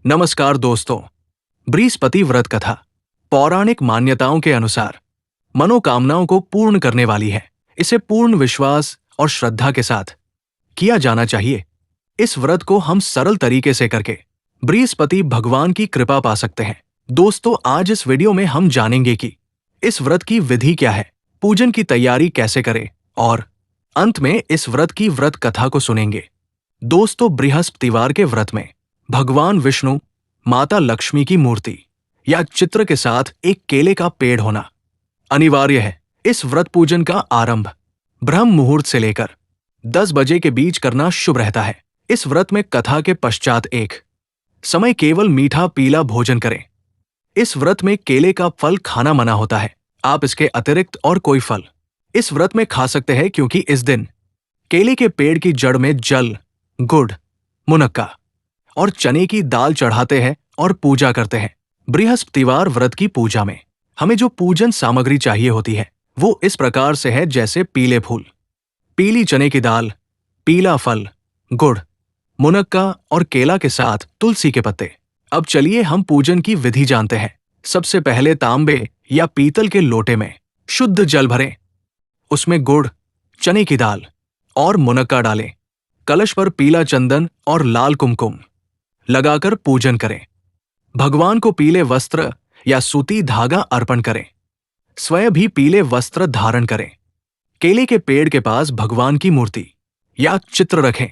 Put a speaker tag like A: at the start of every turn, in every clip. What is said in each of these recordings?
A: नमस्कार दोस्तों। बृहस्पति व्रत कथा पौराणिक मान्यताओं के अनुसार मनोकामनाओं को पूर्ण करने वाली है। इसे पूर्ण विश्वास और श्रद्धा के साथ किया जाना चाहिए। इस व्रत को हम सरल तरीके से करके बृहस्पति भगवान की कृपा पा सकते हैं। दोस्तों, आज इस वीडियो में हम जानेंगे कि इस व्रत की विधि क्या है, पूजन की तैयारी कैसे करें और अंत में इस व्रत की व्रत कथा को सुनेंगे। दोस्तों, बृहस्पतिवार के व्रत में भगवान विष्णु, माता लक्ष्मी की मूर्ति या चित्र के साथ एक केले का पेड़ होना अनिवार्य है। इस व्रत पूजन का आरंभ ब्रह्म मुहूर्त से लेकर 10 बजे के बीच करना शुभ रहता है। इस व्रत में कथा के पश्चात एक समय केवल मीठा पीला भोजन करें। इस व्रत में केले का फल खाना मना होता है। आप इसके अतिरिक्त और कोई फल इस व्रत में खा सकते हैं, क्योंकि इस दिन केले के पेड़ की जड़ में जल, गुड़, मुनक्का और चने की दाल चढ़ाते हैं और पूजा करते हैं। बृहस्पतिवार व्रत की पूजा में हमें जो पूजन सामग्री चाहिए होती है वो इस प्रकार से है, जैसे पीले फूल, पीली चने की दाल, पीला फल, गुड़, मुनक्का और केला के साथ तुलसी के पत्ते। अब चलिए हम पूजन की विधि जानते हैं। सबसे पहले तांबे या पीतल के लोटे में शुद्ध जल भरें, उसमें गुड़, चने की दाल और मुनक्का डालें। कलश पर पीला चंदन और लाल कुमकुम लगाकर पूजन करें। भगवान को पीले वस्त्र या सूती धागा अर्पण करें। स्वयं भी पीले वस्त्र धारण करें। केले के पेड़ के पास भगवान की मूर्ति या चित्र रखें।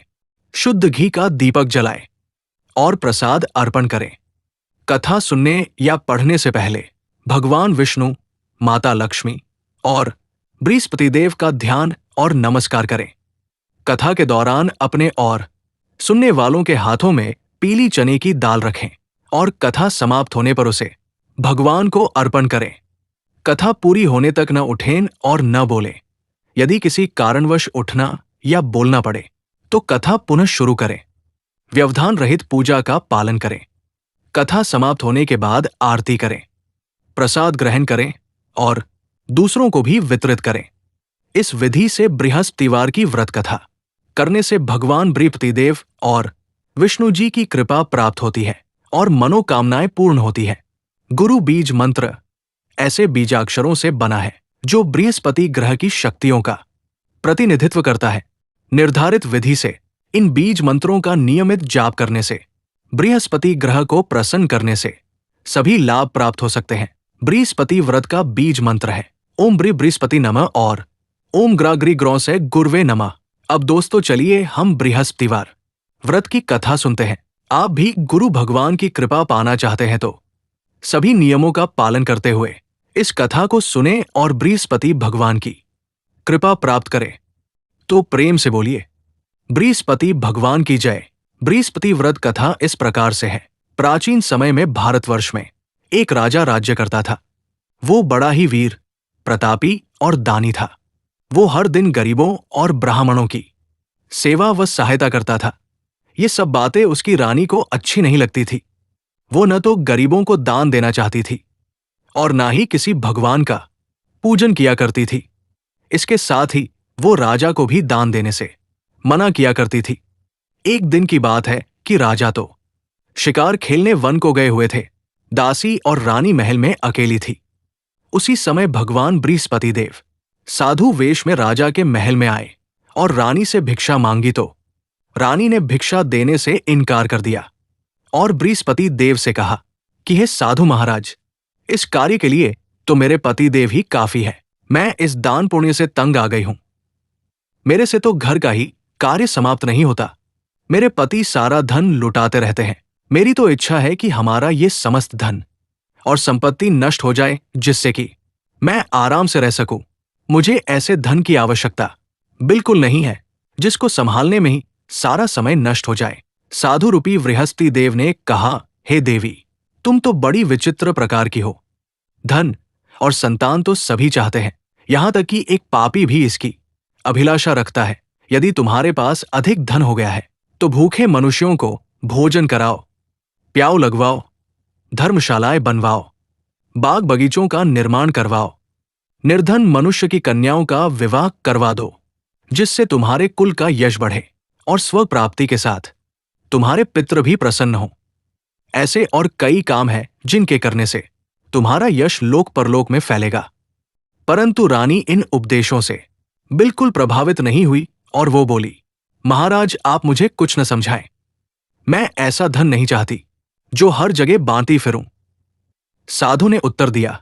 A: शुद्ध घी का दीपक जलाएं और प्रसाद अर्पण करें। कथा सुनने या पढ़ने से पहले भगवान विष्णु, माता लक्ष्मी और बृहस्पति देव का ध्यान और नमस्कार करें। कथा के दौरान अपने और सुनने वालों के हाथों में पीली चने की दाल रखें और कथा समाप्त होने पर उसे भगवान को अर्पण करें। कथा पूरी होने तक न उठें और न बोलें। यदि किसी कारणवश उठना या बोलना पड़े तो कथा पुनः शुरू करें। व्यवधान रहित पूजा का पालन करें। कथा समाप्त होने के बाद आरती करें, प्रसाद ग्रहण करें और दूसरों को भी वितरित करें। इस विधि से बृहस्पतिवार की व्रत कथा करने से भगवान बृहस्पति देव और विष्णु जी की कृपा प्राप्त होती है और मनोकामनाएं पूर्ण होती है। गुरु बीज मंत्र ऐसे बीजाक्षरों से बना है जो बृहस्पति ग्रह की शक्तियों का प्रतिनिधित्व करता है। निर्धारित विधि से इन बीज मंत्रों का नियमित जाप करने से बृहस्पति ग्रह को प्रसन्न करने से सभी लाभ प्राप्त हो सकते हैं। बृहस्पति व्रत का बीज मंत्र है ओम बृहस्पति नमः और ओम ग्राग्री ग्रौ से गुरवे नमः। अब दोस्तों, चलिए हम बृहस्पतिवार व्रत की कथा सुनते हैं। आप भी गुरु भगवान की कृपा पाना चाहते हैं तो सभी नियमों का पालन करते हुए इस कथा को सुने और बृहस्पति भगवान की कृपा प्राप्त करें। तो प्रेम से बोलिए, बृहस्पति भगवान की जय। बृहस्पति व्रत कथा इस प्रकार से है। प्राचीन समय में भारतवर्ष में एक राजा राज्य करता था। वो बड़ा ही वीर, प्रतापी और दानी था। वो हर दिन गरीबों और ब्राह्मणों की सेवा व सहायता करता था। ये सब बातें उसकी रानी को अच्छी नहीं लगती थी। वो न तो गरीबों को दान देना चाहती थी और ना ही किसी भगवान का पूजन किया करती थी। इसके साथ ही वो राजा को भी दान देने से मना किया करती थी। एक दिन की बात है कि राजा तो शिकार खेलने वन को गए हुए थे। दासी और रानी महल में अकेली थी। उसी समय भगवान बृहस्पति देव साधु वेश में राजा के महल में आए और रानी से भिक्षा मांगी तो रानी ने भिक्षा देने से इनकार कर दिया और बृहस्पति देव से कहा कि हे साधु महाराज, इस कार्य के लिए तो मेरे पति देव ही काफी है। मैं इस दान पुण्य से तंग आ गई हूं। मेरे से तो घर का ही कार्य समाप्त नहीं होता। मेरे पति सारा धन लुटाते रहते हैं। मेरी तो इच्छा है कि हमारा ये समस्त धन और संपत्ति नष्ट हो जाए, जिससे कि मैं आराम से रह सकूं। मुझे ऐसे धन की आवश्यकता बिल्कुल नहीं है जिसको संभालने में ही सारा समय नष्ट हो जाए। साधु रूपी बृहस्पति देव ने कहा, हे देवी, तुम तो बड़ी विचित्र प्रकार की हो। धन और संतान तो सभी चाहते हैं, यहां तक कि एक पापी भी इसकी अभिलाषा रखता है। यदि तुम्हारे पास अधिक धन हो गया है तो भूखे मनुष्यों को भोजन कराओ, प्याऊ लगवाओ, धर्मशालाएं बनवाओ, बाग बगीचों का निर्माण करवाओ, निर्धन मनुष्य की कन्याओं का विवाह करवा दो, जिससे तुम्हारे कुल का यश बढ़े और स्व प्राप्ति के साथ तुम्हारे पितृ भी प्रसन्न हो। ऐसे और कई काम हैं जिनके करने से तुम्हारा यश लोक परलोक में फैलेगा। परंतु रानी इन उपदेशों से बिल्कुल प्रभावित नहीं हुई और वो बोली, महाराज आप मुझे कुछ न समझाएं। मैं ऐसा धन नहीं चाहती जो हर जगह बांटती फिरूं। साधु ने उत्तर दिया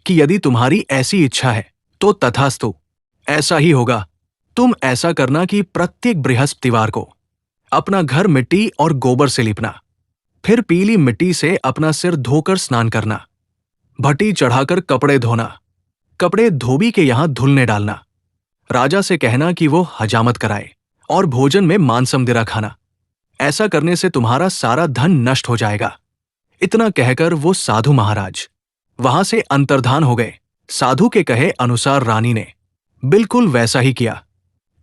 A: कि यदि तुम्हारी ऐसी इच्छा है तो तथास्तु, ऐसा ही होगा। तुम ऐसा करना कि प्रत्येक बृहस्पतिवार को अपना घर मिट्टी और गोबर से लीपना, फिर पीली मिट्टी से अपना सिर धोकर स्नान करना, भट्टी चढ़ाकर कपड़े धोना, कपड़े धोबी के यहां धुलने डालना, राजा से कहना कि वो हजामत कराए और भोजन में मांसमदिरा खाना। ऐसा करने से तुम्हारा सारा धन नष्ट हो जाएगा। इतना कहकर वो साधु महाराज वहां से अंतर्धान हो गए। साधु के कहे अनुसार रानी ने बिल्कुल वैसा ही किया।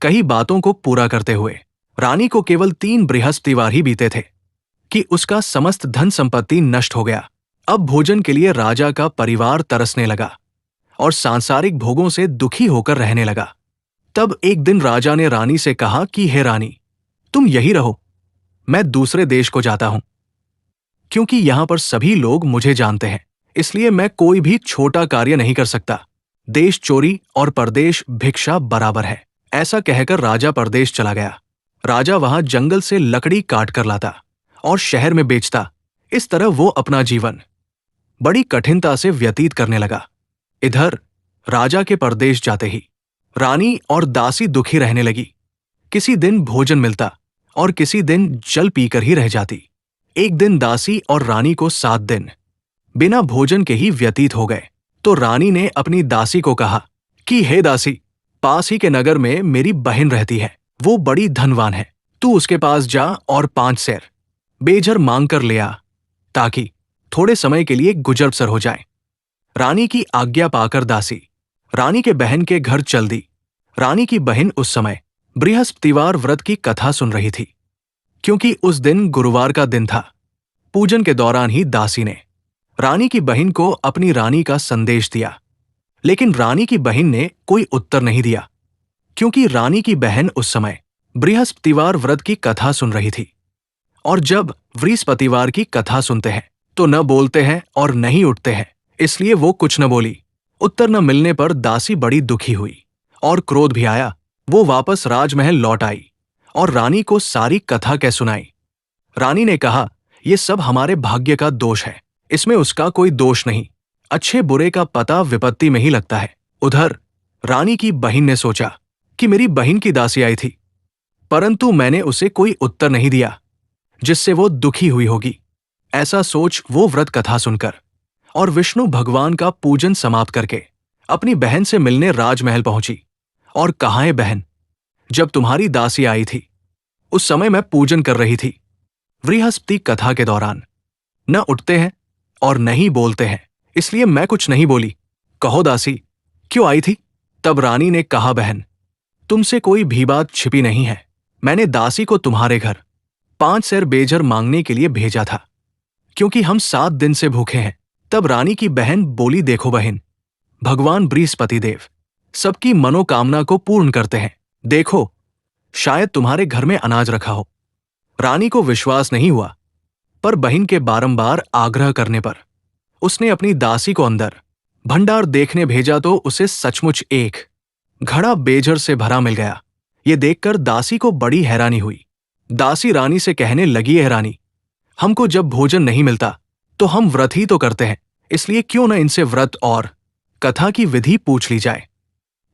A: कई बातों को पूरा करते हुए रानी को केवल 3 बृहस्पतिवार ही बीते थे कि उसका समस्त धन संपत्ति नष्ट हो गया। अब भोजन के लिए राजा का परिवार तरसने लगा और सांसारिक भोगों से दुखी होकर रहने लगा। तब एक दिन राजा ने रानी से कहा कि हे रानी, तुम यही रहो, मैं दूसरे देश को जाता हूं, क्योंकि यहां पर सभी लोग मुझे जानते हैं, इसलिए मैं कोई भी छोटा कार्य नहीं कर सकता। देश चोरी और परदेश भिक्षा बराबर है। ऐसा कहकर राजा परदेश चला गया। राजा वहां जंगल से लकड़ी काट कर लाता और शहर में बेचता। इस तरह वो अपना जीवन बड़ी कठिनता से व्यतीत करने लगा। इधर राजा के परदेश जाते ही रानी और दासी दुखी रहने लगी। किसी दिन भोजन मिलता और किसी दिन जल पीकर ही रह जाती। एक दिन दासी और रानी को 7 दिन बिना भोजन के ही व्यतीत हो गए। तो रानी ने अपनी दासी को कहा कि हे दासी, पास ही के नगर में मेरी बहन रहती है, वो बड़ी धनवान है, तू उसके पास जा और 5 सेर बेझर मांग कर ले आ, ताकि थोड़े समय के लिए गुजर बसर हो जाए। रानी की आज्ञा पाकर दासी रानी के बहन के घर चल दी। रानी की बहन उस समय बृहस्पतिवार व्रत की कथा सुन रही थी, क्योंकि उस दिन गुरुवार का दिन था। पूजन के दौरान ही दासी ने रानी की बहन को अपनी रानी का संदेश दिया, लेकिन रानी की बहन ने कोई उत्तर नहीं दिया, क्योंकि रानी की बहन उस समय बृहस्पतिवार व्रत की कथा सुन रही थी। और जब बृहस्पतिवार की कथा सुनते हैं तो न बोलते हैं और न ही उठते हैं, इसलिए वो कुछ न बोली। उत्तर न मिलने पर दासी बड़ी दुखी हुई और क्रोध भी आया। वो वापस राजमहल लौट आई और रानी को सारी कथा कह सुनाई। रानी ने कहा, ये सब हमारे भाग्य का दोष है, इसमें उसका कोई दोष नहीं। अच्छे बुरे का पता विपत्ति में ही लगता है। उधर रानी की बहन ने सोचा कि मेरी बहन की दासी आई थी, परंतु मैंने उसे कोई उत्तर नहीं दिया, जिससे वो दुखी हुई होगी। ऐसा सोच वो व्रत कथा सुनकर और विष्णु भगवान का पूजन समाप्त करके अपनी बहन से मिलने राजमहल पहुंची और कहा, है बहन, जब तुम्हारी दासी आई थी उस समय मैं पूजन कर रही थी। बृहस्पति कथा के दौरान न उठते हैं और न ही बोलते हैं, इसलिए मैं कुछ नहीं बोली। कहो दासी, क्यों आई थी? तब रानी ने कहा, बहन, तुमसे कोई भी बात छिपी नहीं है। मैंने दासी को तुम्हारे घर 5 सेर बेझर मांगने के लिए भेजा था, क्योंकि हम 7 दिन से भूखे हैं। तब रानी की बहन बोली, देखो बहन, भगवान बृहस्पति देव सबकी मनोकामना को पूर्ण करते हैं। देखो, शायद तुम्हारे घर में अनाज रखा हो। रानी को विश्वास नहीं हुआ, पर बहन के बारंबार आग्रह करने पर उसने अपनी दासी को अंदर भंडार देखने भेजा तो उसे सचमुच एक घड़ा बेझर से भरा मिल गया। ये देखकर दासी को बड़ी हैरानी हुई। दासी रानी से कहने लगी, है रानी, हमको जब भोजन नहीं मिलता तो हम व्रत ही तो करते हैं, इसलिए क्यों न इनसे व्रत और कथा की विधि पूछ ली जाए,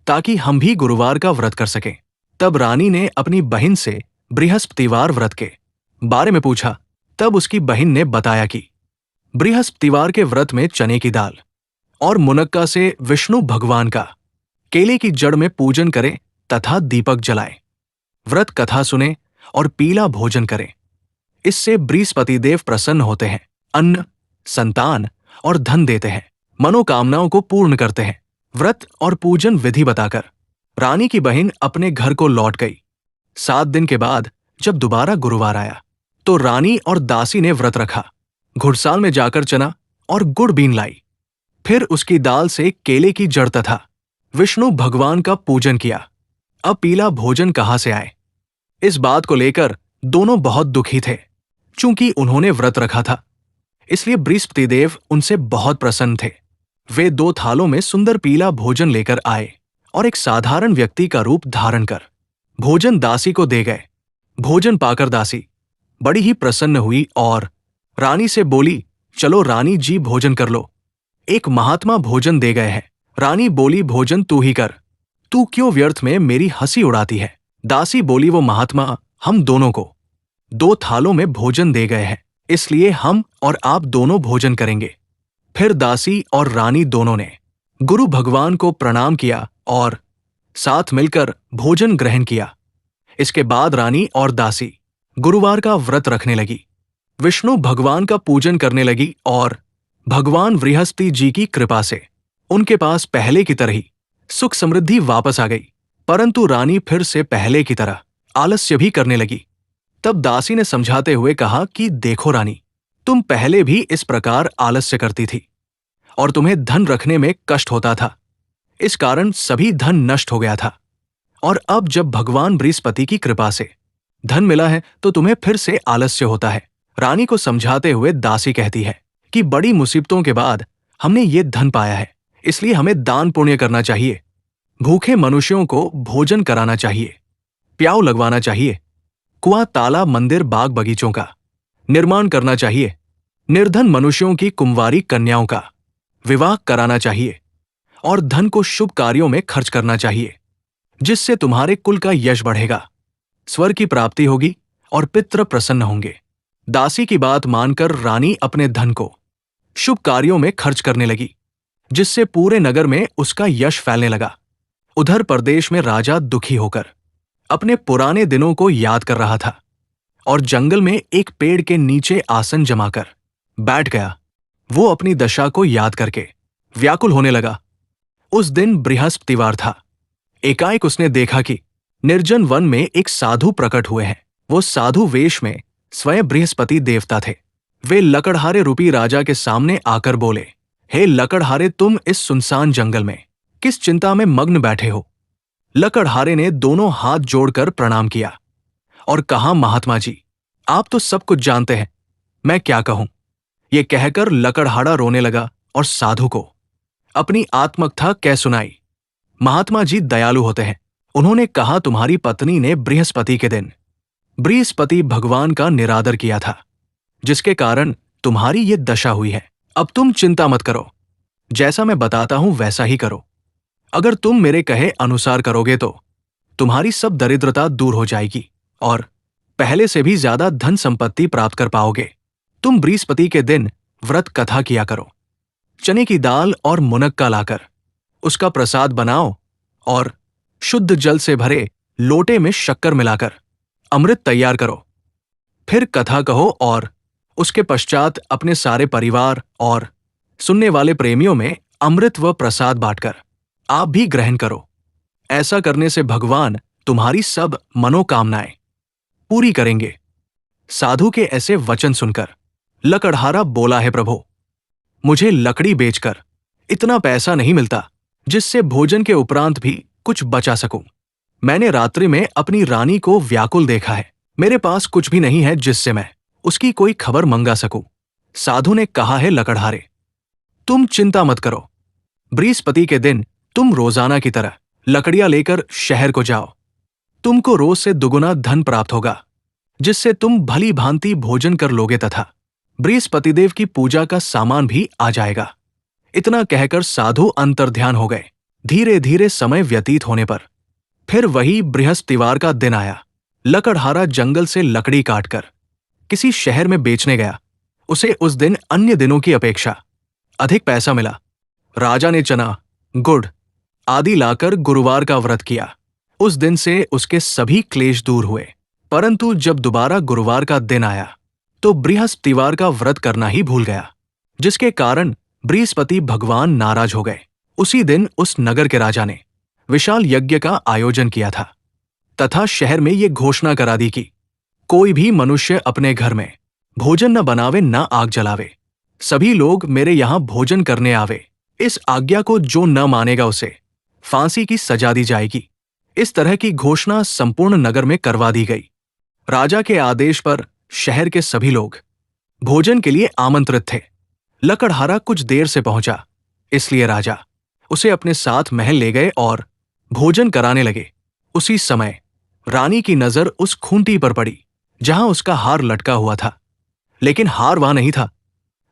A: ताकि हम भी गुरुवार का व्रत कर सकें। तब रानी ने अपनी बहन से बृहस्पतिवार व्रत के बारे में पूछा। तब उसकी बहन ने बताया कि बृहस्पतिवार के व्रत में चने की दाल और मुनक्का से विष्णु भगवान का केले की जड़ में पूजन करें तथा दीपक जलाएं, व्रत कथा सुने और पीला भोजन करें। इससे बृहस्पति देव प्रसन्न होते हैं, अन्न, संतान और धन देते हैं, मनोकामनाओं को पूर्ण करते हैं। व्रत और पूजन विधि बताकर रानी की बहन अपने घर को लौट गई। 7 दिन के बाद जब दोबारा गुरुवार आया तो रानी और दासी ने व्रत रखा। घुड़साल में जाकर चना और गुड़ बीन लाई, फिर उसकी दाल से केले की जड़ तथा विष्णु भगवान का पूजन किया। अब पीला भोजन कहाँ से आए, इस बात को लेकर दोनों बहुत दुखी थे, चूंकि उन्होंने व्रत रखा था इसलिए बृहस्पति देव उनसे बहुत प्रसन्न थे। वे 2 थालों में सुंदर पीला भोजन लेकर आए और एक साधारण व्यक्ति का रूप धारण कर भोजन दासी को दे गए। भोजन पाकर दासी बड़ी ही प्रसन्न हुई और रानी से बोली, चलो रानी जी भोजन कर लो, एक महात्मा भोजन दे गए हैं। रानी बोली, भोजन तू ही कर, तू क्यों व्यर्थ में मेरी हंसी उड़ाती है। दासी बोली, वो महात्मा हम दोनों को 2 थालों में भोजन दे गए हैं, इसलिए हम और आप दोनों भोजन करेंगे। फिर दासी और रानी दोनों ने गुरु भगवान को प्रणाम किया और साथ मिलकर भोजन ग्रहण किया। इसके बाद रानी और दासी गुरुवार का व्रत रखने लगी, विष्णु भगवान का पूजन करने लगी और भगवान बृहस्पति जी की कृपा से उनके पास पहले की तरह ही सुख समृद्धि वापस आ गई। परंतु रानी फिर से पहले की तरह आलस्य भी करने लगी। तब दासी ने समझाते हुए कहा कि देखो रानी, तुम पहले भी इस प्रकार आलस्य करती थी और तुम्हें धन रखने में कष्ट होता था, इस कारण सभी धन नष्ट हो गया था। और अब जब भगवान बृहस्पति की कृपा से धन मिला है तो तुम्हें फिर से आलस्य होता है। रानी को समझाते हुए दासी कहती है कि बड़ी मुसीबतों के बाद हमने ये धन पाया है, इसलिए हमें दान पुण्य करना चाहिए, भूखे मनुष्यों को भोजन कराना चाहिए, प्याऊ लगवाना चाहिए, कुआं तालाब मंदिर बाग बगीचों का निर्माण करना चाहिए, निर्धन मनुष्यों की कुंवारी कन्याओं का विवाह कराना चाहिए और धन को शुभ कार्यों में खर्च करना चाहिए, जिससे तुम्हारे कुल का यश बढ़ेगा, स्वर्ग की प्राप्ति होगी और पितृ प्रसन्न होंगे। दासी की बात मानकर रानी अपने धन को शुभ कार्यों में खर्च करने लगी, जिससे पूरे नगर में उसका यश फैलने लगा। उधर प्रदेश में राजा दुखी होकर अपने पुराने दिनों को याद कर रहा था और जंगल में एक पेड़ के नीचे आसन जमाकर बैठ गया। वो अपनी दशा को याद करके व्याकुल होने लगा। उस दिन बृहस्पतिवार था। एकाएक उसने देखा कि निर्जन वन में एक साधु प्रकट हुए हैं। वो साधु वेश में स्वयं बृहस्पति देवता थे। वे लकड़हारे रूपी राजा के सामने आकर बोले, हे लकड़हारे, तुम इस सुनसान जंगल में किस चिंता में मग्न बैठे हो। लकड़हारे ने दोनों हाथ जोड़कर प्रणाम किया और कहा, महात्मा जी, आप तो सब कुछ जानते हैं, मैं क्या कहूं। ये कहकर लकड़हारा रोने लगा और साधु को अपनी आत्मकथा कह सुनाई। महात्मा जी दयालु होते हैं। उन्होंने कहा, तुम्हारी पत्नी ने बृहस्पति के दिन बृहस्पति भगवान का निरादर किया था, जिसके कारण तुम्हारी ये दशा हुई है। अब तुम चिंता मत करो, जैसा मैं बताता हूं वैसा ही करो। अगर तुम मेरे कहे अनुसार करोगे तो तुम्हारी सब दरिद्रता दूर हो जाएगी और पहले से भी ज्यादा धन संपत्ति प्राप्त कर पाओगे। तुम बृहस्पति के दिन व्रत कथा किया करो। चने की दाल और मुनक्का लाकर उसका प्रसाद बनाओ और शुद्ध जल से भरे लोटे में शक्कर मिलाकर अमृत तैयार करो। फिर कथा कहो और उसके पश्चात अपने सारे परिवार और सुनने वाले प्रेमियों में अमृत व प्रसाद बांटकर आप भी ग्रहण करो। ऐसा करने से भगवान तुम्हारी सब मनोकामनाएं पूरी करेंगे। साधु के ऐसे वचन सुनकर लकड़हारा बोला, है प्रभु, मुझे लकड़ी बेचकर इतना पैसा नहीं मिलता जिससे भोजन के उपरांत भी कुछ बचा सकूं। मैंने रात्रि में अपनी रानी को व्याकुल देखा है। मेरे पास कुछ भी नहीं है जिससे मैं उसकी कोई खबर मंगा सकूं। साधु ने कहा, है लकड़हारे, तुम चिंता मत करो। बृहस्पति के दिन तुम रोजाना की तरह लकड़ियां लेकर शहर को जाओ। तुमको रोज से दुगुना धन प्राप्त होगा, जिससे तुम भली भांति भोजन कर लोगे तथा बृहस्पति देव की पूजा का सामान भी आ जाएगा। इतना कहकर साधु अंतर्ध्यान हो गए। धीरे धीरे समय व्यतीत होने पर फिर वही बृहस्पतिवार का दिन आया। लकड़हारा जंगल से लकड़ी काटकर किसी शहर में बेचने गया। उसे उस दिन अन्य दिनों की अपेक्षा अधिक पैसा मिला। राजा ने चना, गुड़ आदि लाकर गुरुवार का व्रत किया। उस दिन से उसके सभी क्लेश दूर हुए। परंतु जब दोबारा गुरुवार का दिन आया तो बृहस्पतिवार का व्रत करना ही भूल गया, जिसके कारण बृहस्पति भगवान नाराज हो गए। उसी दिन उस नगर के राजा ने विशाल यज्ञ का आयोजन किया था तथा शहर में ये घोषणा करा दी कि कोई भी मनुष्य अपने घर में भोजन न बनावे न आग जलावे। सभी लोग मेरे यहां भोजन करने आवे। इस आज्ञा को जो न मानेगा उसे फांसी की सजा दी जाएगी। इस तरह की घोषणा संपूर्ण नगर में करवा दी गई। राजा के आदेश पर शहर के सभी लोग भोजन के लिए आमंत्रित थे। लकड़हारा कुछ देर से पहुंचा, इसलिए राजा उसे अपने साथ महल ले गए और भोजन कराने लगे। उसी समय रानी की नजर उस खूंटी पर पड़ी जहां उसका हार लटका हुआ था, लेकिन हार वहां नहीं था।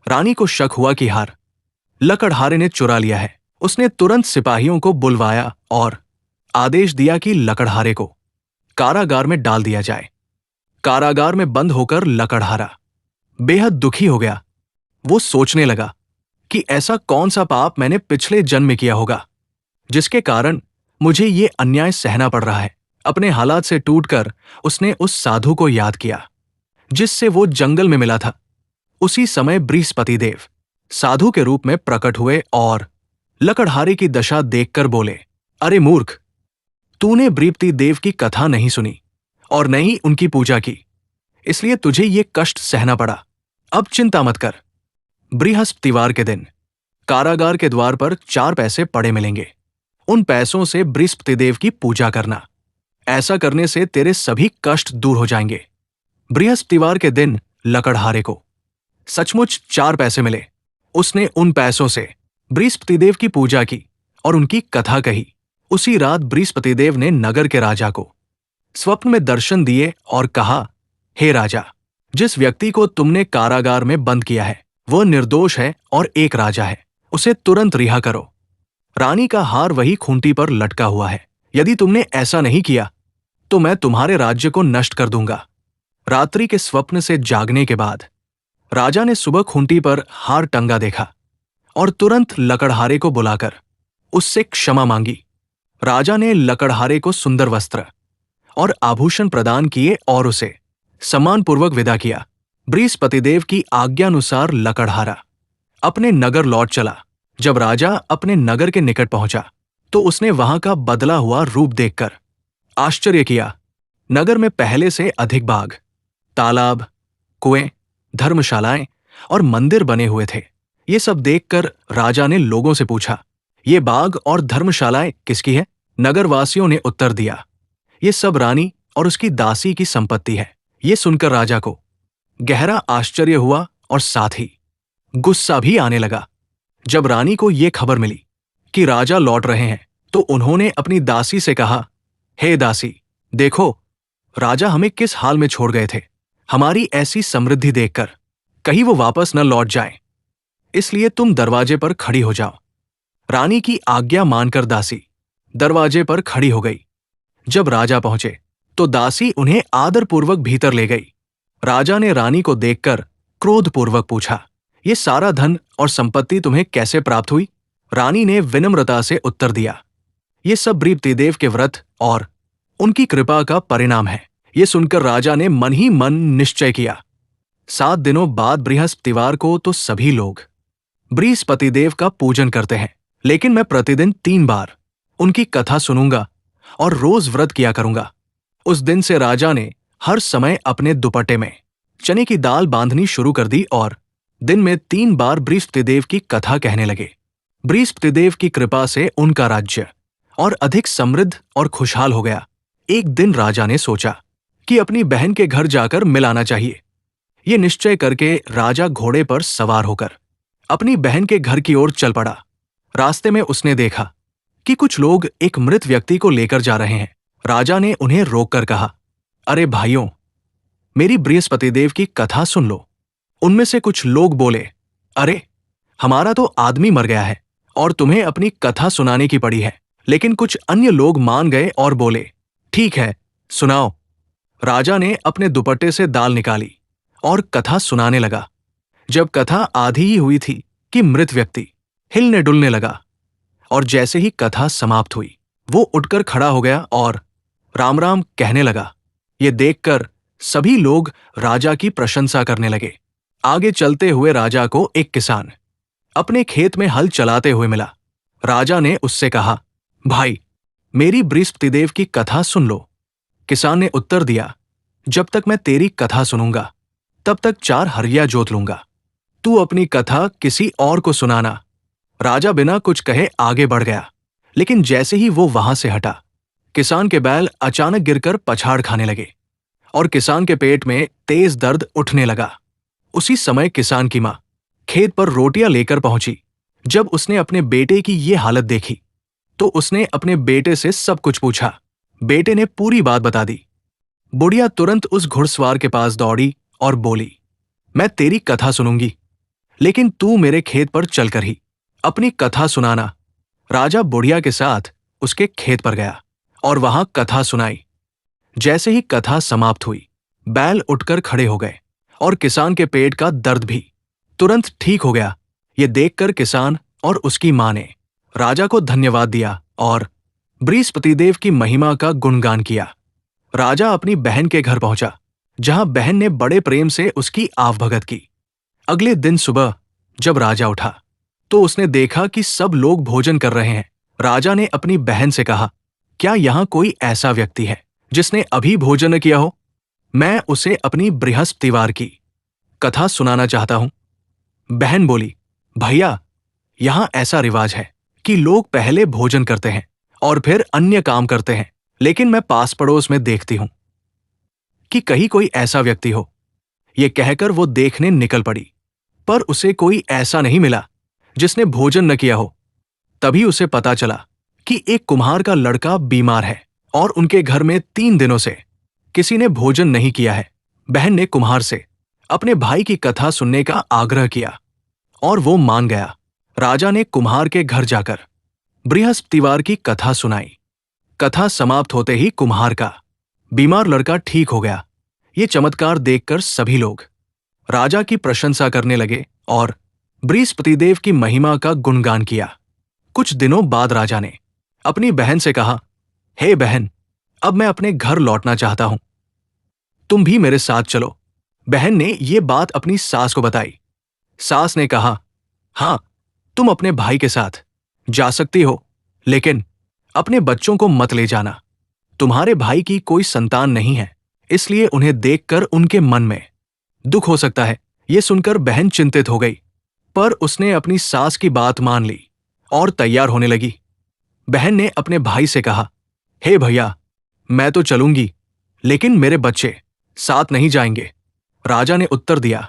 A: रानी को शक हुआ कि हार लकड़हारे ने चुरा लिया है। उसने तुरंत सिपाहियों को बुलवाया और आदेश दिया कि लकड़हारे को कारागार में डाल दिया जाए। कारागार में बंद होकर लकड़हारा बेहद दुखी हो गया। वो सोचने लगा कि ऐसा कौन सा पाप मैंने पिछले जन्म में किया होगा जिसके कारण मुझे ये अन्याय सहना पड़ रहा है। अपने हालात से टूटकर उसने उस साधु को याद किया जिससे वो जंगल में मिला था। उसी समय बृहस्पति देव साधु के रूप में प्रकट हुए और लकड़हारे की दशा देखकर बोले, अरे मूर्ख, तूने बृहस्पति देव की कथा नहीं सुनी और न ही उनकी पूजा की, इसलिए तुझे ये कष्ट सहना पड़ा। अब चिंता मत कर। बृहस्पतिवार के दिन कारागार के द्वार पर 4 पैसे पड़े मिलेंगे। उन पैसों से बृहस्पति देव की पूजा करना। ऐसा करने से तेरे सभी कष्ट दूर हो जाएंगे। बृहस्पतिवार के दिन लकड़हारे को सचमुच 4 पैसे मिले। उसने उन पैसों से बृहस्पति देव की पूजा की और उनकी कथा कही। उसी रात बृहस्पति देव ने नगर के राजा को स्वप्न में दर्शन दिए और कहा, हे राजा, जिस व्यक्ति को तुमने कारागार में बंद किया है वह निर्दोष है और एक राजा है। उसे तुरंत रिहा करो। रानी का हार वही खूंटी पर लटका हुआ है। यदि तुमने ऐसा नहीं किया तो मैं तुम्हारे राज्य को नष्ट कर दूंगा। रात्रि के स्वप्न से जागने के बाद राजा ने सुबह खूंटी पर हार टंगा देखा और तुरंत लकड़हारे को बुलाकर उससे क्षमा मांगी। राजा ने लकड़हारे को सुंदर वस्त्र और आभूषण प्रदान किए और उसे सम्मानपूर्वक विदा किया। बृहस्पति देव की आज्ञानुसार लकड़हारा अपने नगर लौट चला। जब राजा अपने नगर के निकट पहुंचा तो उसने वहां का बदला हुआ रूप देखकर आश्चर्य किया। नगर में पहले से अधिक बाग, तालाब, कुएं, धर्मशालाएं और मंदिर बने हुए थे। ये सब देखकर राजा ने लोगों से पूछा, ये बाग और धर्मशालाएं किसकी है? नगरवासियों ने उत्तर दिया, ये सब रानी और उसकी दासी की संपत्ति है। ये सुनकर राजा को गहरा आश्चर्य हुआ और साथ ही गुस्सा भी आने लगा। जब रानी को यह खबर मिली कि राजा लौट रहे हैं तो उन्होंने अपनी दासी से कहा, हे दासी, देखो राजा हमें किस हाल में छोड़ गए थे। हमारी ऐसी समृद्धि देखकर कहीं वो वापस न लौट जाए, इसलिए तुम दरवाजे पर खड़ी हो जाओ। रानी की आज्ञा मानकर दासी दरवाजे पर खड़ी हो गई। जब राजा पहुंचे तो दासी उन्हें आदरपूर्वक भीतर ले गई। राजा ने रानी को देखकर क्रोधपूर्वक पूछा, ये सारा धन और संपत्ति तुम्हें कैसे प्राप्त हुई? रानी ने विनम्रता से उत्तर दिया, ये सब बृहस्पति देव के व्रत और उनकी कृपा का परिणाम है। ये सुनकर राजा ने मन ही मन निश्चय किया, 7 दिनों बाद बृहस्पतिवार को तो सभी लोग बृहस्पति देव का पूजन करते हैं, लेकिन मैं प्रतिदिन 3 बार उनकी कथा सुनूंगा और रोज व्रत किया करूंगा। उस दिन से राजा ने हर समय अपने दुपट्टे में चने की दाल बांधनी शुरू कर दी और दिन में 3 बार बृहस्पति देव की कथा कहने लगे। बृहस्पति देव की कृपा से उनका राज्य और अधिक समृद्ध और खुशहाल हो गया। एक दिन राजा ने सोचा कि अपनी बहन के घर जाकर मिलाना चाहिए। ये निश्चय करके राजा घोड़े पर सवार होकर अपनी बहन के घर की ओर चल पड़ा। रास्ते में उसने देखा कि कुछ लोग एक मृत व्यक्ति को लेकर जा रहे हैं। राजा ने उन्हें रोककर कहा, अरे भाइयों, मेरी बृहस्पति देव की कथा सुन लो। उनमें से कुछ लोग बोले, अरे हमारा तो आदमी मर गया है और तुम्हें अपनी कथा सुनाने की पड़ी है। लेकिन कुछ अन्य लोग मान गए और बोले, ठीक है, सुनाओ। राजा ने अपने दुपट्टे से दाल निकाली और कथा सुनाने लगा। जब कथा आधी ही हुई थी कि मृत व्यक्ति हिलने डुलने लगा और जैसे ही कथा समाप्त हुई वो उठकर खड़ा हो गया और राम राम कहने लगा। ये देखकर सभी लोग राजा की प्रशंसा करने लगे। आगे चलते हुए राजा को एक किसान अपने खेत में हल चलाते हुए मिला। राजा ने उससे कहा, भाई, मेरी बृहस्पति देव की कथा सुन लो। किसान ने उत्तर दिया, जब तक मैं तेरी कथा सुनूंगा तब तक 4 हरिया जोत लूंगा। तू अपनी कथा किसी और को सुनाना। राजा बिना कुछ कहे आगे बढ़ गया, लेकिन जैसे ही वो वहां से हटा, किसान के बैल अचानक गिरकर पछाड़ खाने लगे और किसान के पेट में तेज दर्द उठने लगा। उसी समय किसान की माँ खेत पर रोटियां लेकर पहुंची। जब उसने अपने बेटे की ये हालत देखी तो उसने अपने बेटे से सब कुछ पूछा। बेटे ने पूरी बात बता दी। बुढ़िया तुरंत उस घुड़सवार के पास दौड़ी और बोली, मैं तेरी कथा सुनूंगी, लेकिन तू मेरे खेत पर चलकर ही अपनी कथा सुनाना। राजा बुढ़िया के साथ उसके खेत पर गया और वहां कथा सुनाई। जैसे ही कथा समाप्त हुई, बैल उठकर खड़े हो गए और किसान के पेट का दर्द भी तुरंत ठीक हो गया। ये देखकर किसान और उसकी मां ने राजा को धन्यवाद दिया और बृहस्पतिदेव की महिमा का गुणगान किया। राजा अपनी बहन के घर पहुंचा, जहां बहन ने बड़े प्रेम से उसकी आवभगत की। अगले दिन सुबह जब राजा उठा तो उसने देखा कि सब लोग भोजन कर रहे हैं। राजा ने अपनी बहन से कहा, क्या यहां कोई ऐसा व्यक्ति है जिसने अभी भोजन न किया हो? मैं उसे अपनी बृहस्पतिवार की कथा सुनाना चाहता हूं। बहन बोली, भैया, यहां ऐसा रिवाज है कि लोग पहले भोजन करते हैं और फिर अन्य काम करते हैं, लेकिन मैं पास पड़ोस में देखती हूं कि कहीं कोई ऐसा व्यक्ति हो। यह कहकर वो देखने निकल पड़ी, पर उसे कोई ऐसा नहीं मिला जिसने भोजन न किया हो। तभी उसे पता चला कि एक कुम्हार का लड़का बीमार है और उनके घर में 3 दिनों से किसी ने भोजन नहीं किया है। बहन ने कुम्हार से अपने भाई की कथा सुनने का आग्रह किया और वो मान गया। राजा ने कुम्हार के घर जाकर बृहस्पतिवार की कथा सुनाई। कथा समाप्त होते ही कुम्हार का बीमार लड़का ठीक हो गया। ये चमत्कार देखकर सभी लोग राजा की प्रशंसा करने लगे और बृहस्पतिदेव की महिमा का गुणगान किया। कुछ दिनों बाद राजा ने अपनी बहन से कहा, हे बहन, अब मैं अपने घर लौटना चाहता हूं, तुम भी मेरे साथ चलो। बहन ने ये बात अपनी सास को बताई। सास ने कहा, हां, तुम अपने भाई के साथ जा सकती हो, लेकिन अपने बच्चों को मत ले जाना। तुम्हारे भाई की कोई संतान नहीं है, इसलिए उन्हें देखकर उनके मन में दुख हो सकता है। ये सुनकर बहन चिंतित हो गई, पर उसने अपनी सास की बात मान ली और तैयार होने लगी। बहन ने अपने भाई से कहा, हे भैया, मैं तो चलूंगी, लेकिन मेरे बच्चे साथ नहीं जाएंगे। राजा ने उत्तर दिया,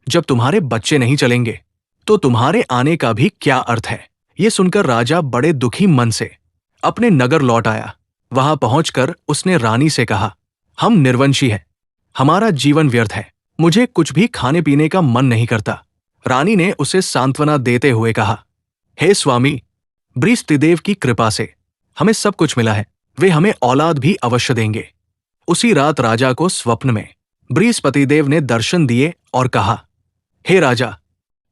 A: जब तुम्हारे बच्चे नहीं चलेंगे तो तुम्हारे आने का भी क्या अर्थ है? ये सुनकर राजा बड़े दुखी मन से अपने नगर लौट आया। वहां पहुंचकर उसने रानी से कहा, हम निर्वंशी हैं, हमारा जीवन व्यर्थ है, मुझे कुछ भी खाने पीने का मन नहीं करता। रानी ने उसे सांत्वना देते हुए कहा, हे स्वामी, बृहस्पतिदेव की कृपा से हमें सब कुछ मिला है, वे हमें औलाद भी अवश्य देंगे। उसी रात राजा को स्वप्न में बृहस्पतिदेव ने दर्शन दिए और कहा, हे राजा,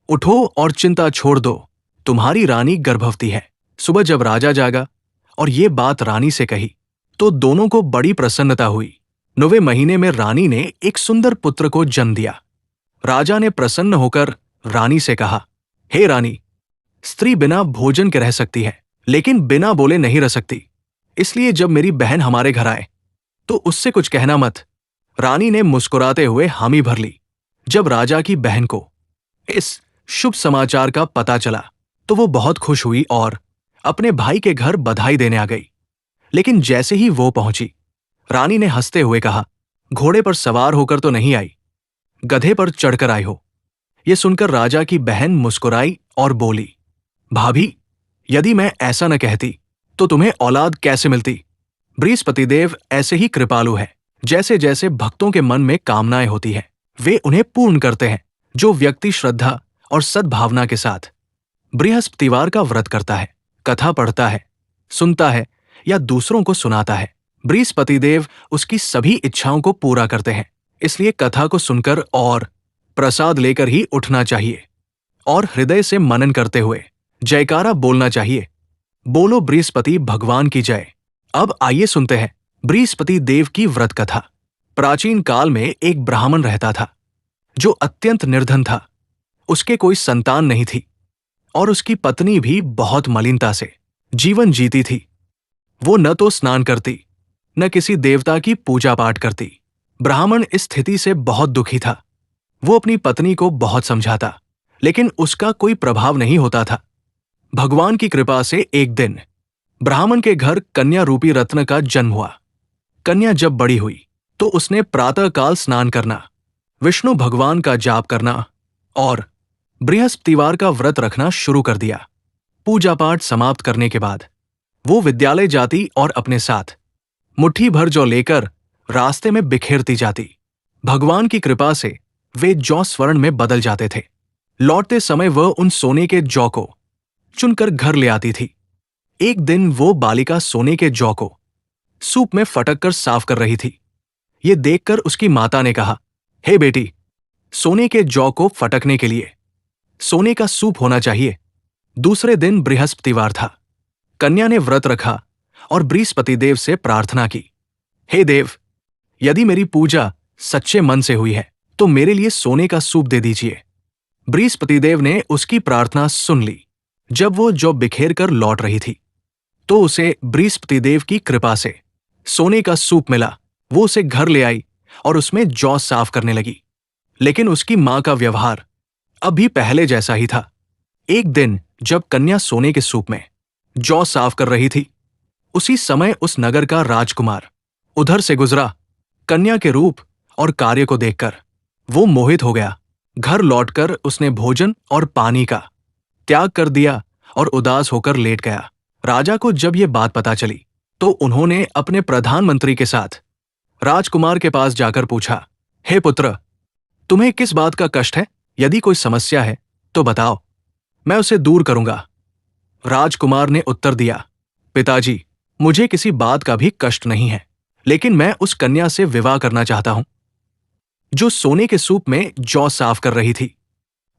A: उठो और चिंता छोड़ दो, तुम्हारी रानी गर्भवती है। सुबह जब राजा जागा और ये बात रानी से कही तो दोनों को बड़ी प्रसन्नता हुई। 9वें महीने में रानी ने एक सुंदर पुत्र को जन्म दिया। राजा ने प्रसन्न होकर रानी से कहा, हे रानी, स्त्री बिना भोजन के रह सकती है, लेकिन बिना बोले नहीं रह सकती, इसलिए जब मेरी बहन हमारे घर आए तो उससे कुछ कहना मत। रानी ने मुस्कुराते हुए हामी भर ली। जब राजा की बहन को इस शुभ समाचार का पता चला तो वो बहुत खुश हुई और अपने भाई के घर बधाई देने आ गई। लेकिन जैसे ही वो पहुंची, रानी ने हंसते हुए कहा, घोड़े पर सवार होकर तो नहीं आई, गधे पर चढ़कर आई हो। यह सुनकर राजा की बहन मुस्कुराई और बोली, भाभी, यदि मैं ऐसा न कहती तो तुम्हें औलाद कैसे मिलती? बृहस्पतिदेव ऐसे ही कृपालु है, जैसे जैसे भक्तों के मन में कामनाएं होती हैं, वे उन्हें पूर्ण करते हैं। जो व्यक्ति श्रद्धा और सद्भावना के साथ बृहस्पतिवार का व्रत करता है, कथा पढ़ता है, सुनता है या दूसरों को सुनाता है, बृहस्पतिदेव उसकी सभी इच्छाओं को पूरा करते हैं। इसलिए कथा को सुनकर और प्रसाद लेकर ही उठना चाहिए और हृदय से मनन करते हुए जयकारा बोलना चाहिए। बोलो बृहस्पति भगवान की जय। अब आइए सुनते हैं बृहस्पति देव की व्रत कथा। प्राचीन काल में एक ब्राह्मण रहता था जो अत्यंत निर्धन था। उसके कोई संतान नहीं थी और उसकी पत्नी भी बहुत मलिनता से जीवन जीती थी। वो न तो स्नान करती, न किसी देवता की पूजा पाठ करती। ब्राह्मण इस स्थिति से बहुत दुखी था। वो अपनी पत्नी को बहुत समझाता, लेकिन उसका कोई प्रभाव नहीं होता था। भगवान की कृपा से एक दिन ब्राह्मण के घर कन्या रूपी रत्न का जन्म हुआ। कन्या जब बड़ी हुई तो उसने प्रातःकाल स्नान करना, विष्णु भगवान का जाप करना और बृहस्पतिवार का व्रत रखना शुरू कर दिया। पूजा पाठ समाप्त करने के बाद वो विद्यालय जाती और अपने साथ मुट्ठी भर जौ लेकर रास्ते में बिखेरती जाती। भगवान की कृपा से वे जौ स्वर्ण में बदल जाते थे। लौटते समय वह उन सोने के जौ को चुनकर घर ले आती थी। एक दिन वो बालिका सोने के जौ को सूप में फटक कर साफ कर रही थी। ये देखकर उसकी माता ने कहा, हे बेटी, सोने के जौ को फटकने के लिए सोने का सूप होना चाहिए। दूसरे दिन बृहस्पतिवार था। कन्या ने व्रत रखा और बृहस्पति देव से प्रार्थना की, हे देव, यदि मेरी पूजा सच्चे मन से हुई है तो मेरे लिए सोने का सूप दे दीजिए। बृहस्पति देव ने उसकी प्रार्थना सुन ली। जब वो जौ बिखेर कर लौट रही थी तो उसे बृहस्पति देव की कृपा से सोने का सूप मिला। वो उसे घर ले आई और उसमें जौ साफ करने लगी। लेकिन उसकी मां का व्यवहार अभी पहले जैसा ही था। एक दिन जब कन्या सोने के सूप में जौ साफ कर रही थी, उसी समय उस नगर का राजकुमार उधर से गुजरा। कन्या के रूप और कार्य को देखकर वो मोहित हो गया। घर लौटकर उसने भोजन और पानी का त्याग कर दिया और उदास होकर लेट गया। राजा को जब ये बात पता चली तो उन्होंने अपने प्रधानमंत्री के साथ राजकुमार के पास जाकर पूछा, हे पुत्र, तुम्हें किस बात का कष्ट है? यदि कोई समस्या है तो बताओ, मैं उसे दूर करूंगा। राजकुमार ने उत्तर दिया, पिताजी, मुझे किसी बात का भी कष्ट नहीं है, लेकिन मैं उस कन्या से विवाह करना चाहता हूं जो सोने के सूप में जौ साफ कर रही थी।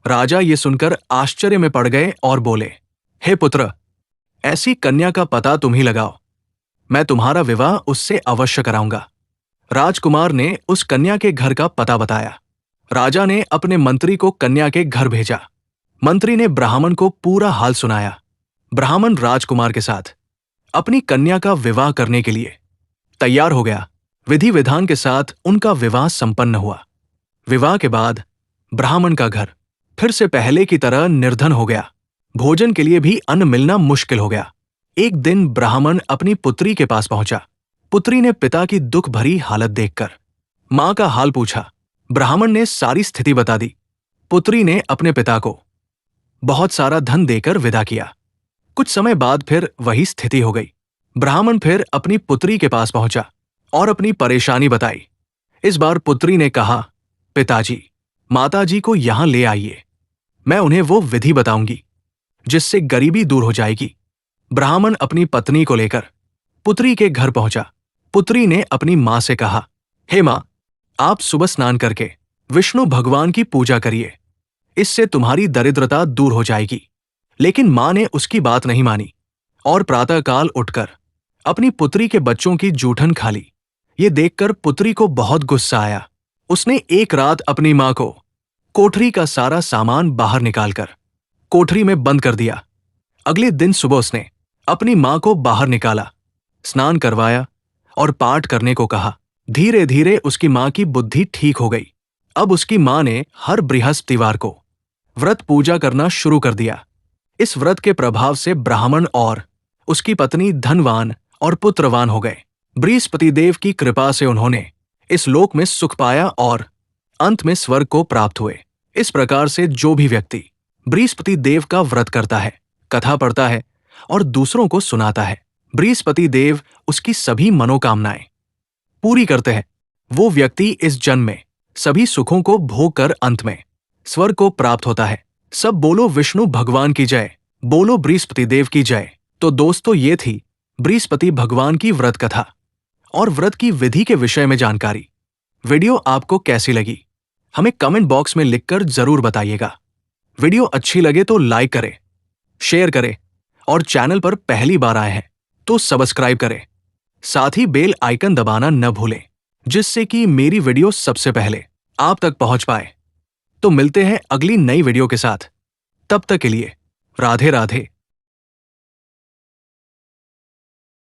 A: राजा ये सुनकर आश्चर्य में पड़ गए और बोले, हे पुत्र, ऐसी कन्या का पता तुम ही लगाओ, मैं तुम्हारा विवाह उससे अवश्य कराऊंगा। राजकुमार ने उस कन्या के घर का पता बताया। राजा ने अपने मंत्री को कन्या के घर भेजा। मंत्री ने ब्राह्मण को पूरा हाल सुनाया। ब्राह्मण राजकुमार के साथ अपनी कन्या का विवाह करने के लिए तैयार हो गया। विधि विधान के साथ उनका विवाह संपन्न हुआ। विवाह के बाद ब्राह्मण का घर फिर से पहले की तरह निर्धन हो गया। भोजन के लिए भी अन्न मिलना मुश्किल हो गया। एक दिन ब्राह्मण अपनी पुत्री के पास पहुंचा। पुत्री ने पिता की दुख भरी हालत देखकर मां का हाल पूछा। ब्राह्मण ने सारी स्थिति बता दी। पुत्री ने अपने पिता को बहुत सारा धन देकर विदा किया। कुछ समय बाद फिर वही स्थिति हो गई। ब्राह्मण फिर अपनी पुत्री के पास पहुंचा और अपनी परेशानी बताई। इस बार पुत्री ने कहा, पिताजी, माताजी को यहां ले आइए, मैं उन्हें वो विधि बताऊंगी जिससे गरीबी दूर हो जाएगी। ब्राह्मण अपनी पत्नी को लेकर पुत्री के घर पहुंचा। पुत्री ने अपनी मां से कहा, हे मां, आप सुबह स्नान करके विष्णु भगवान की पूजा करिए, इससे तुम्हारी दरिद्रता दूर हो जाएगी। लेकिन मां ने उसकी बात नहीं मानी और प्रातःकाल उठकर अपनी पुत्री के बच्चों की जूठन खा ली। ये देखकर पुत्री को बहुत गुस्सा आया। उसने एक रात अपनी मां को कोठरी का सारा सामान बाहर निकालकर कोठरी में बंद कर दिया। अगले दिन सुबह उसने अपनी मां को बाहर निकाला, स्नान करवाया और पाठ करने को कहा। धीरे धीरे उसकी मां की बुद्धि ठीक हो गई। अब उसकी मां ने हर बृहस्पतिवार को व्रत पूजा करना शुरू कर दिया। इस व्रत के प्रभाव से ब्राह्मण और उसकी पत्नी धनवान और पुत्रवान हो गए। बृहस्पति देव की कृपा से उन्होंने इस लोक में सुख पाया और अंत में स्वर्ग को प्राप्त हुए। इस प्रकार से जो भी व्यक्ति बृहस्पति देव का व्रत करता है, कथा पढ़ता है और दूसरों को सुनाता है, बृहस्पति देव उसकी सभी मनोकामनाएं पूरी करते हैं। वो व्यक्ति इस जन्म में सभी सुखों को भोग कर अंत में स्वर्ग को प्राप्त होता है। सब बोलो विष्णु भगवान की जय, बोलो बृहस्पति देव की जय। तो दोस्तों, ये थी बृहस्पति भगवान की व्रत कथा और व्रत की विधि के विषय में जानकारी। वीडियो आपको कैसी लगी हमें कमेंट बॉक्स में लिखकर जरूर बताइएगा। वीडियो अच्छी लगे तो लाइक करें, शेयर करें और चैनल पर पहली बार आए हैं तो सब्सक्राइब करें। साथ ही बेल आइकन दबाना न भूलें, जिससे कि मेरी वीडियो सबसे पहले आप तक पहुंच पाए। तो मिलते हैं अगली नई वीडियो के साथ। तब तक के लिए राधे राधे।